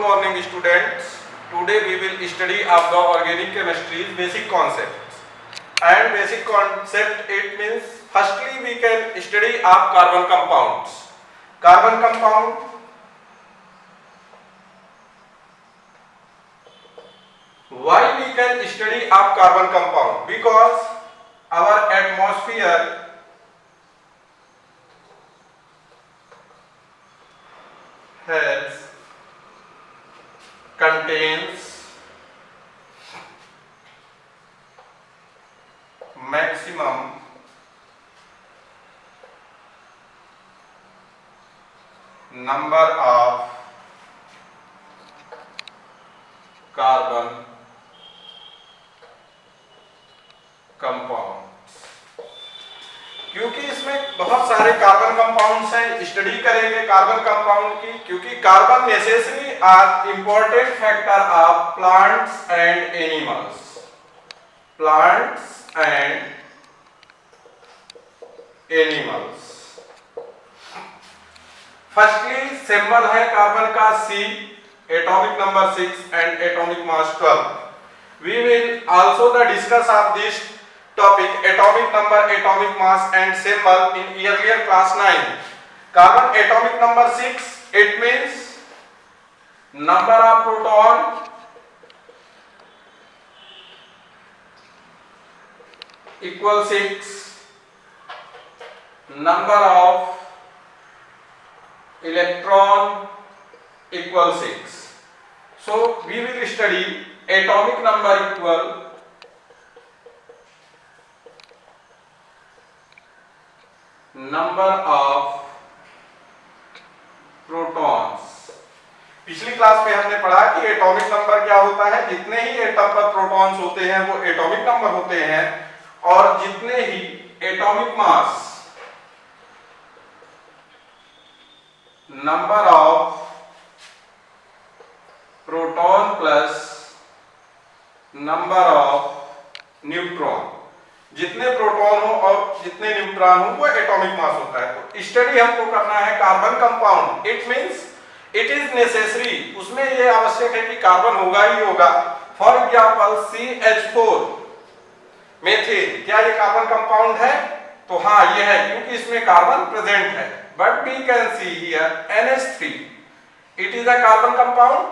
morning students. Today we will study of the organic chemistry's basic concepts. And basic concept it means firstly we can study of carbon compounds. Carbon compound why we can study of carbon compound? Because our atmosphere contains maximum number of carbon compounds. क्योंकि इसमें बहुत सारे carbon compounds हैं, study करेंगे carbon compound की, क्योंकि carbon necessary are important factor of plants and animals. Plants and animals. Firstly symbol है carbon का C, atomic number 6 and atomic mass 12। We will also the discuss of this topic atomic number, atomic mass and symbol in earlier class 9. Carbon atomic number 6, it means number of proton equal 6, number of electron equal 6. So we will study atomic number equal number of protons। पिछली class में हमने पढ़ा कि atomic number क्या होता है, जितने ही atom पर प्रोटॉन्स होते हैं वो एटॉमिक नंबर होते हैं, और जितने ही atomic mass number of proton plus number of neutron, जितने प्रोटॉन हो और जितने न्यूट्रॉन हो वो एटॉमिक मास होता है। तो स्टडी हमको करना है carbon compound. It means it is necessary, उसमें ये आवश्यक है कि कार्बन होगा ही होगा। फॉर एग्जांपल CH4 मेथिल, क्या ये कार्बन कंपाउंड है? तो हाँ ये है, क्योंकि इसमें कार्बन प्रेजेंट है। But we can see here NH3, it is a carbon compound.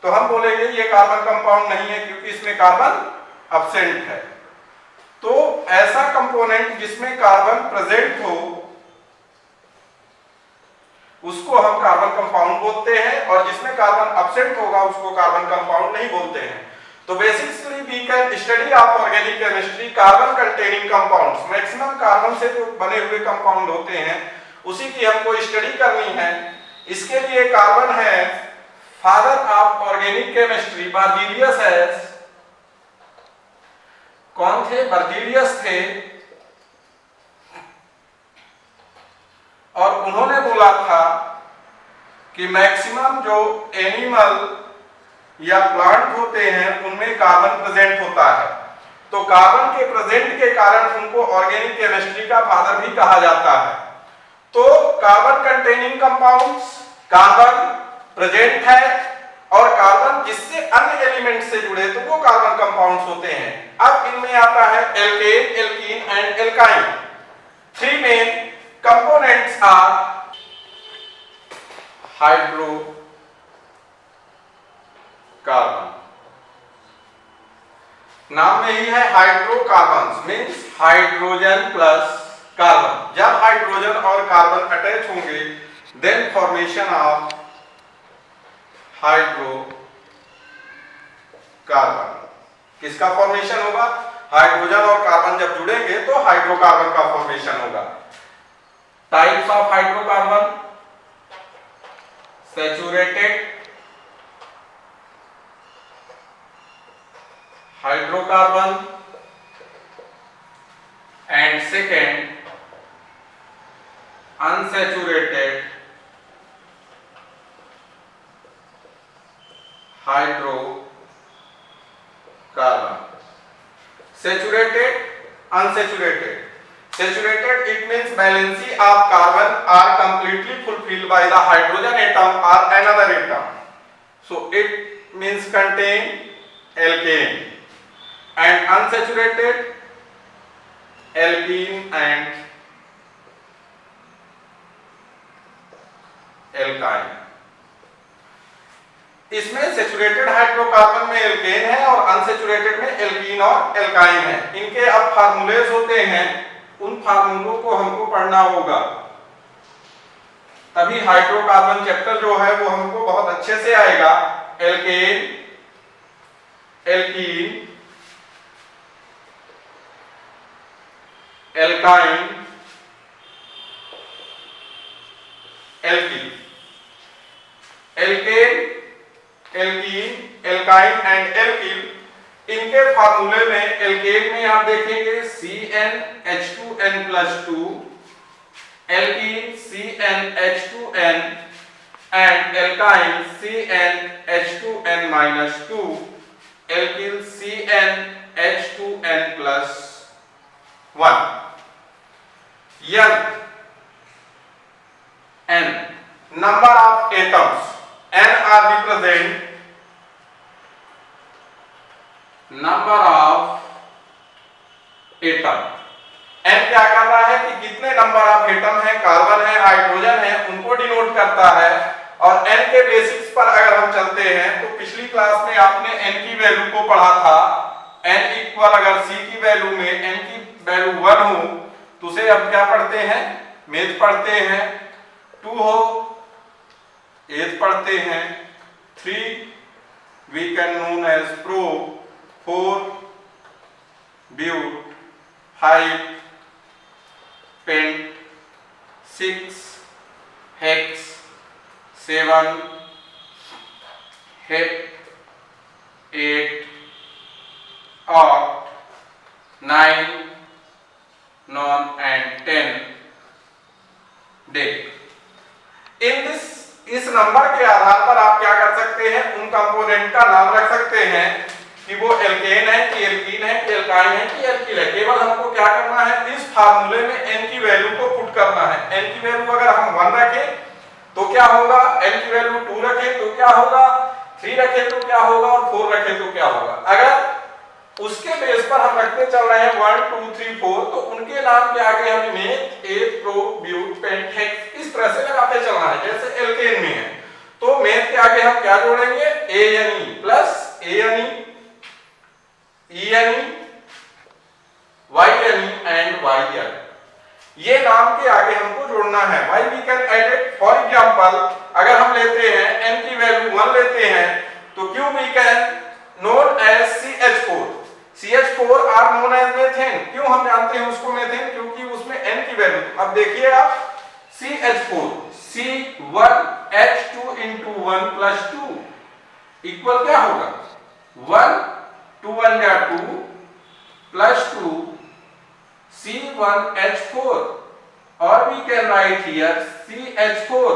तो हम बोलेंगे ये कार्बन कंपाउंड नहीं है, क्योंकि इसमें कार्बन एब्सेंट है। तो ऐसा कंपोनेंट जिसमें कार्बन प्रेजेंट हो उसको हम कार्बन कंपाउंड बोलते हैं, और जिसमें कार्बन एब्सेंट होगा उसको कार्बन कंपाउंड नहीं बोलते हैं। तो basically we can study of organic chemistry carbon containing compounds. Maximum carbon से जो बने हुए कंपाउंड होते हैं उसी की हमको स्टडी करनी है। इसके लिए कार्बन है father of organic chemistry, Berzelius है। कौन थे? बर्जीलियस थे, और उन्होंने बोला था कि मैक्सिमम जो एनिमल या प्लांट होते हैं उनमें कार्बन प्रेजेंट होता है। तो कार्बन के प्रेजेंट के कारण उनको ऑर्गेनिक केमिस्ट्री का फादर भी कहा जाता है। तो carbon containing compounds, carbon present है और कार्बन जिससे अन्य एलिमेंट से जुड़े तो वो कार्बन कंपाउंड्स होते हैं। अब इनमें आता है alkane, alkene and alkyne. Three main components are hydrocarbon. नाम में ही है hydrocarbons, means hydrogen plus carbon. जब हाइड्रोजन और कार्बन अटैच होंगे देन फॉर्मेशन ऑफ हाइड्रोकार्बन। किसका फॉर्मेशन होगा? हाइड्रोजन और कार्बन जब जुड़ेंगे तो हाइड्रोकार्बन का फॉर्मेशन होगा। Types of hydrocarbon: saturated hydrocarbon and second unsaturated hydrocarbon. Saturated, unsaturated. Saturated it means valency of carbon are completely fulfilled by the hydrogen atom or another atom. So it means contain alkane, and unsaturated alkene and alkyne. इसमें saturated hydrocarbon में alkene है और unsaturated में alkene और alkyne है। इनके अब फार्मूलेज होते हैं, उन फार्मूलों को हमको पढ़ना होगा, तभी हाइड्रोकार्बन चैप्टर जो है वो हमको बहुत अच्छे से आएगा। Alkane, alkene, alkyne, alkene. Alkane, alkene, alkyne and alkene, इनके फार्मूले में एल्केन में आप देखेंगे CnH2n+2, alkene CnH2n and alkyne CnH2n-2, alkene CnH2n+1। n number of atoms, n are represent number of atom. n क्या कर रहा है कि कितने नंबर ऑफ एटम है, कार्बन है, हाइड्रोजन है, उनको डिनोट करता है। और n के बेसिक्स पर अगर हम चलते हैं तो पिछली क्लास में आपने n की वैल्यू को पढ़ा था। n इक्वल अगर c की वैल्यू में n की वैल्यू 1 हो तो उसे अब क्या पढ़ते हैं, मेथ पढ़ते हैं। 2 हो, एथ पढ़ते हैं। 3 we can known as pro, 4 but, 5 pent, 6 hex, 7 hep, 8 oct, 9 non and 10 dec. इस नंबर के आधार पर आप क्या कर सकते हैं, उन कंपोनेंट का नाम रख सकते हैं कि वो एल्केन है कि एल्कीन है कि एल्काइन है कि एल्कीन है। केवल हमको क्या करना है, इस फार्मूले में n की वैल्यू को पुट करना है। n की वैल्यू अगर हम 1 रखें तो क्या होगा, n की वैल्यू 2 रखें तो क्या होगा, 3 रखें तो क्या होगा और 4 रखें तो क्या होगा। अगर उसके बेस पर हम रखते चल रहे हैं 1 2 3 4 तो उनके नाम के आगे हमें meth, eth, pro, but, pent, hex इस तरह से लगाते चलना है। जैसे एल्केन में है तो मेथ के आगे हम क्या जोड़ेंगे, ANE plus ANE, ENE, YNE and YN। ये नाम के आगे हमको जोड़ना है। Why we can add it? For example, अगर हम लेते हैं n की वैल्यू 1 लेते हैं तो Q we can known as CH4। CH4 are known as methane। क्यों हम जानते हैं उसको मेथेन, क्योंकि उसमें n की वैल्यू, अब देखिए आप CH4 C1H2 into 1 plus 2 equal क्या होगा, 1 2 1 या 2 plus 2 C1H4 और we can write here CH4।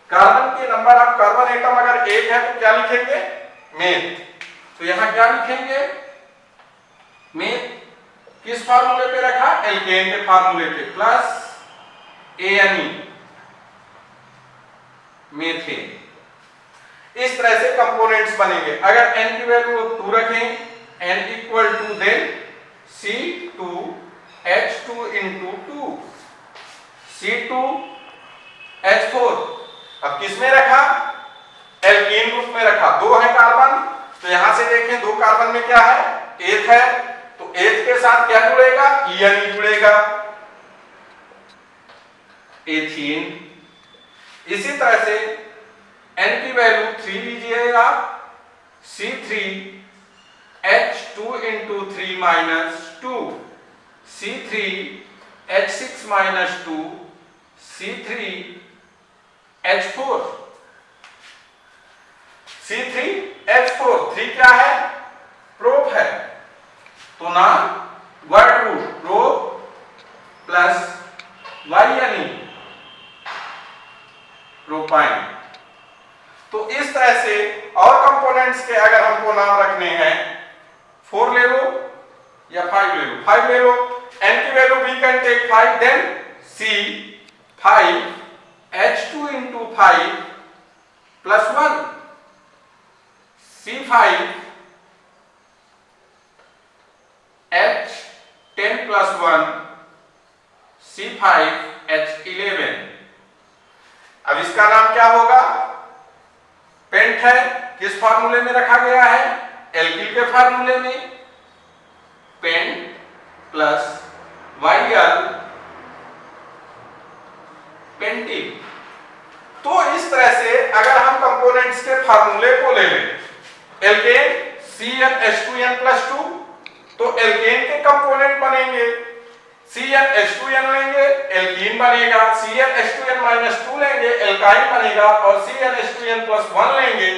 Carbon के नंबर ऑफ कार्बन एटम अगर 1 है तो क्या लिखेंगे, मेथ। तो यहां क्या लिखेंगे, मेथ किस फार्मूले पे रखा, एल्केन के फार्मूले पे, प्लस ANE मेथेन। इस तरह से कंपोनेंट्स बनेंगे। अगर n की वैल्यू 2 रखें, n equal to then C2H2 into 2 C2H4। अब किसमें रखा, एल्कीन ग्रुप में रखा। 2 है कार्बन तो यहां से देखें 2 कार्बन में क्या है, एथ है तो एथ के साथ क्या जुड़ेगा, ENE जुड़ेगा, एथीन। इसी तरह से n की वैल्यू 3 लीजिएगा, C3H2 into 3 minus 2 C3H6 minus 2 C3H4 C3H4। 3 क्या है, प्रोप है तो नाम word root prop plus YNE propyne. तो इस तरह से और कंपोनेंट्स के अगर हमको नाम रखने हैं, 4 ले लो या 5 ले लो, 5 ले लो। n की value we can take 5 then C5H2 into 5 plus 1 C5H10+1 C5H11। अब इसका नाम क्या होगा? पेंट है, किस फार्मूले में रखा गया है? एल्किल के फार्मूले में, पेंट प्लस YL पेंटिन। तो इस तरह से अगर हम कंपोनेंट्स के फार्मूले को ले लें, एल्केन CnH2n+2, तो एल्केन के कंपोनेंट बनेंगे, CnH2n लेंगे एल्कीन बनेगा, CnH2n-2 लेंगे एल्काइन बनेगा, और CnH2n+1 लेंगे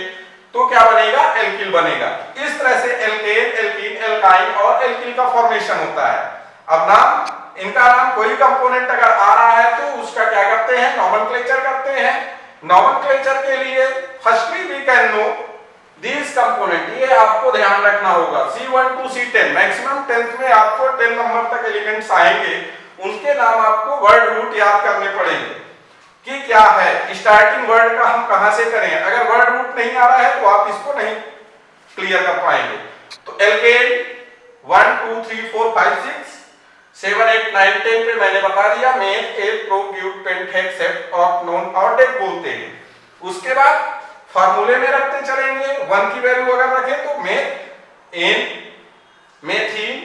तो क्या बनेगा? एल्किल बनेगा। इस तरह से एल्केन, एल्कीन, एल्काइन और एल्किल का फॉर्मेशन होता है। अब नाम, इनका नाम कोई कंपोनेंट अगर आ रहा है तो उसका क्या करते हैं? नॉमेनक्लेचर करते हैं। नॉमेनक्लेचर के लिए firstly we can know this component, ये आपको ध्यान रखना होगा। C1 to C10 maximum 10th में आपको 10 नंबर तक एलिमेंट्स आएंगे, उनके नाम आपको वर्ड रूट याद करने पड़ेंगे कि क्या है, स्टार्टिंग वर्ड का हम कहां से करें। अगर वर्ड रूट नहीं आ रहा है तो आप इसको नहीं क्लियर कर पाएंगे। तो एल्केन 1 2 3 4 5 6 7 8 9 10 पे मैंने बता दिया, meth, eth, pro, but, pent, hex, hept, oct, non और डेक बोलते हैं। उसके बाद फार्मूले में रखते चलेंगे। 1 की वैल्यू अगर रखें तो meth, N, मेथीन,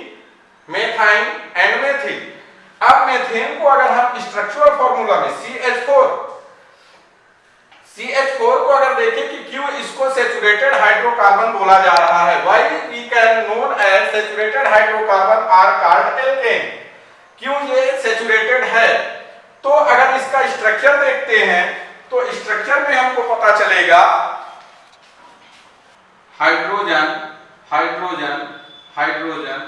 methyne and methyl. अब मेथेन को अगर हम स्ट्रक्चरल फार्मूला में CH4 को अगर देखें कि क्यों इसको सैचुरेटेड हाइड्रोकार्बन बोला जा रहा है, why we can known as saturated hydrocarbon are called alkane, क्यों ये सैचुरेटेड है? तो अगर इसका स्ट्रक्चर देखते हैं तो स्ट्रक्चर में हमको पता चलेगा हाइड्रोजन, हाइड्रोजन, हाइड्रोजन,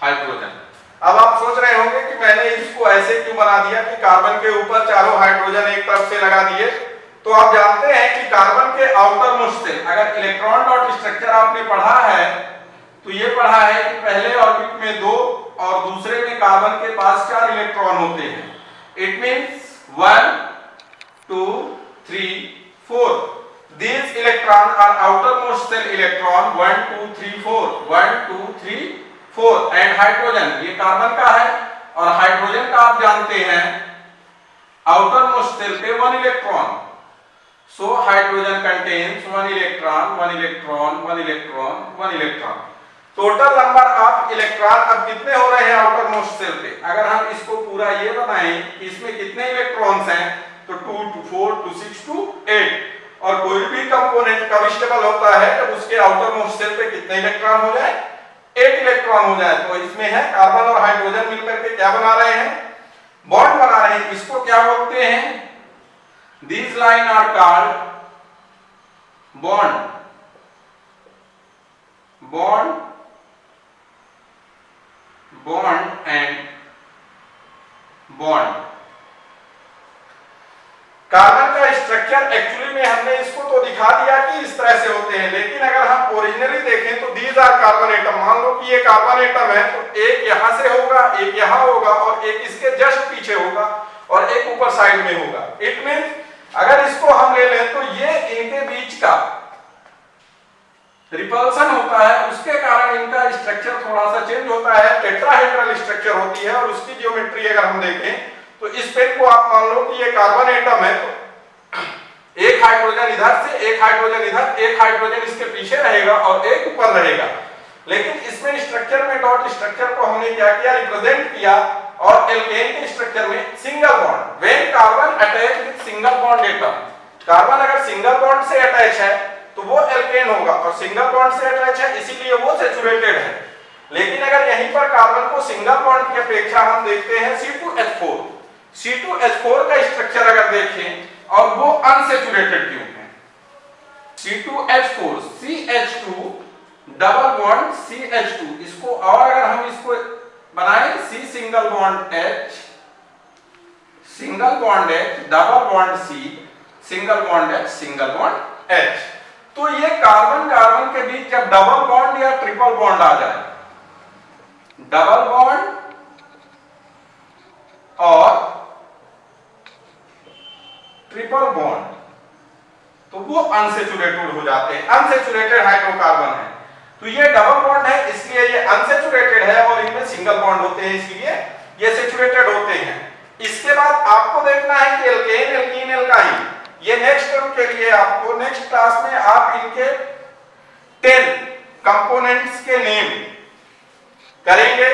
हाइड्रोजन। अब आप सोच रहे होंगे कि मैंने इसको ऐसे क्यों बना दिया कि कार्बन के ऊपर चारों हाइड्रोजन एक तरफ से लगा दिए। तो आप जानते हैं कि कार्बन के आउटर मोस्ट सेल, अगर इलेक्ट्रॉन डॉट स्ट्रक्चर आपने पढ़ा है तो ये पढ़ा है कि पहले ऑर्बिट में 2 और दूसरे में कार्बन के पास 4 इलेक्ट्रॉन होते हैं। It means 1 2 3 4। These electrons are outermost cell electron 1 2 3 4 1 2 3 4 and hydrogen, ये कार्बन का है और हाइड्रोजन का आप जानते हैं outermost cell पे 1 electron. So hydrogen contains 1 electron 1 electron 1 electron 1 electron। Total number of electron अब कितने हो रहे हैं आउटर मोस्ट सेल पे? अगर हम इसको पूरा ये बनाएं कि इसमें कितने इलेक्ट्रॉन्स हैं तो 2 to 4 to 6 to 8। और कोई भी कंपोनेंट कब स्टेबल होता है जब उसके आउटर मोस्ट सेल पे कितने इलेक्ट्रॉन हो जाए? 8 इलेक्ट्रॉन हो जाए। तो इसमें है कार्बन और हाइड्रोजन मिलकर के क्या बना रहे हैं? बॉन्ड बना रहे हैं। इसको क्या बोलते हैं? These line are called bond, bond, bond and bond। Carbon का स्ट्रक्चर एक्चुअली में हमने इसको तो दिखा दिया कि इस तरह से होते हैं, लेकिन अगर हम ओरिजिनली देखें तो दीज आर कार्बन एटम। मान लो कि ये कार्बन एटम है तो एक यहां से होगा, एक यहां होगा और एक इसके जस्ट पीछे होगा और एक ऊपर साइड में होगा। इट मींस अगर इसको हम ले लें तो ये इनके बीच का रिपल्सन होता है, उसके कारण इनका स्ट्रक्चर थोड़ा सा चेंज होता है, टेट्राहेड्रल स्ट्रक्चर होती है। और उसकी ज्योमेट्री अगर हम देखें तो इस पेन को आप मान लो कि ये कार्बन एटम है तो एक हाइड्रोजन इधर से, एक हाइड्रोजन इधर, एक हाइड्रोजन इसके पीछे रहेगा और एक ऊपर रहेगा। लेकिन इसमें स्ट्रक्चर में डॉट स्ट्रक्चर को हमने क्या किया? रिप्रेजेंट किया। और एल्केन के स्ट्रक्चर में single bond, when carbon attach with single bond atom, carbon अगर सिंगल बॉन्ड से अटैच है तो वो एल्केन होगा और सिंगल बॉन्ड से अटैच है इसीलिए वो सैचुरेटेड है। लेकिन अगर यहीं पर कार्बन को सिंगल बॉन्ड की अपेक्षा हम देखते हैं C2H4, C2H4 का स्ट्रक्चर अगर देखें और वो अनसैचुरेटेड क्यों है? C2H4 CH2 double bond CH2, इसको और अगर हम इसको बनाएं C single bond H, single bond H, double bond C, single bond H, single bond H। तो ये कार्बन कार्बन के बीच जब डबल बॉन्ड या ट्रिपल बॉन्ड आ जाए, डबल बॉन्ड और ट्रिपल बॉन्ड, तो वो अनसैचुरेटेड हो जाते हैं, अनसैचुरेटेड हाइड्रोकार्बन है। तो ये डबल बॉन्ड है इसलिए ये अनसैचुरेटेड है और इनमें सिंगल बॉन्ड होते हैं इसलिए ये सैचुरेटेड होते हैं। इसके बाद आपको देखना है कि एल्केन, एल्कीन, एल्काइन, ये नेक्स्ट टर्म के लिए आपको नेक्स्ट क्लास में आप इनके 10 कंपोनेंट्स के नेम करेंगे।